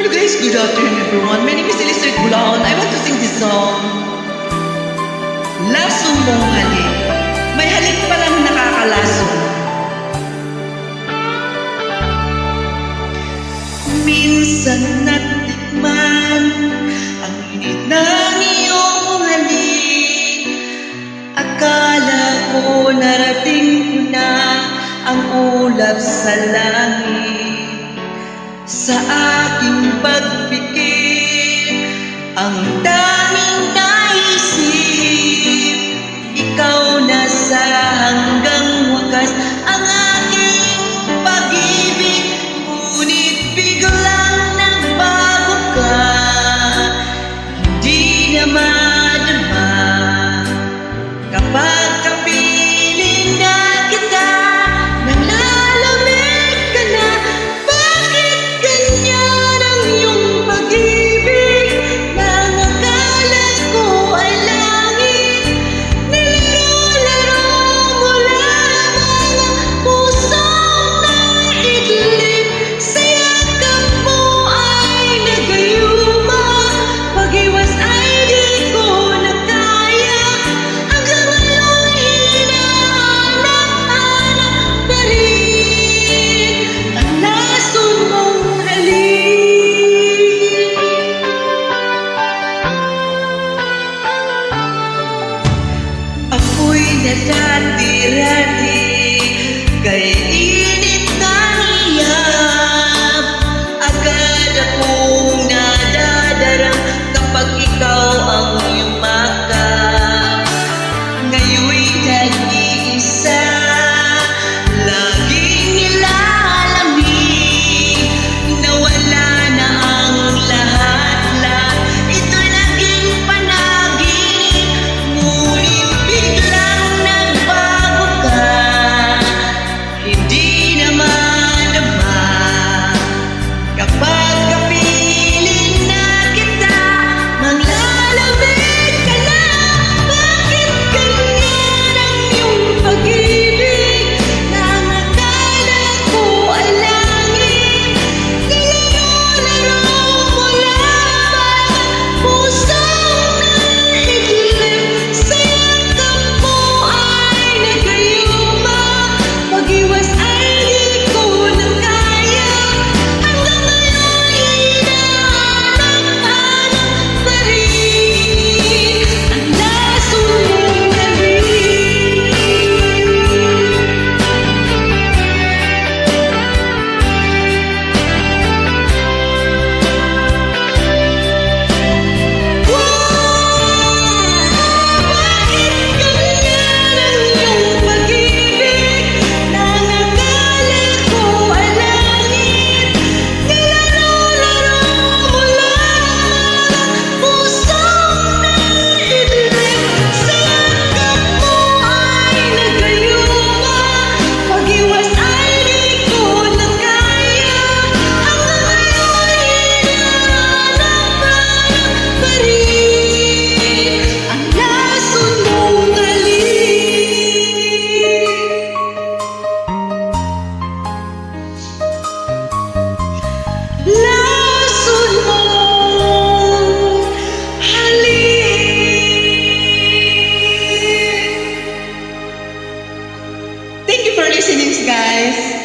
Hello guys, good afternoon everyone. My name is Elizabeth Bulaon. I want to sing this song. Laso mong halik. May halik palang nakakalaso. Minsan natikman ang init ng iyong halik. Akala ko narating ko na ang ulap sa langit. Sa aking pagpikit, ang daming naisip, ikaw na sa hanggang wakas ang aking pag-ibig. Ngunit biglang nagbago ka, hindi na madama kapag kapiling na kita. Nalalamig ka na. Bakit ganyan ang iyong pag-ibig? Nang akala ko ay langit, nilaro-laro mo lamang ang pusong naiidlip. Sa yakap mo ay nagayuma, pag-iwas ay di ko na kaya. Hanggang ngayon hinahanap-hanap pa rin ang laso mong halik. Ako'y nadati-rati kay init ng iyab. Agad akong nadadarang kapag ikaw ang yumakap. Ngayon'y nag-iisa, laging nilalamig. Nawala na ang lahat-lahat, ito'y naging panaginip. Ngunit biglang nagbago ka, hindi na madama kapag kapiling na kita. Manglalamig ka na. Bakit ganyan ang iyong pag-ibig? Nang akala ko ay langit, nilaro-laro mo lamang ang pusong naiidlip. Sa yakap mo ay nagayuma, pag-iwas ay di ko na kaya. Hanggang ngayon hinahanap-hanap pa rin ang laso mong halik. Bakit ganyan ang iyong pag-ibig? Nang akala ko ay langit, nilaro-laro mo lamang ang pusong naiidlip. Sa yakap mo ay nagayuma, pag-iwas ay di ko na kaya. Hanggang ngayon hinahanap-hanap pa rin ang laso mong halik. Laso mong halik. Thank you for listening, guys.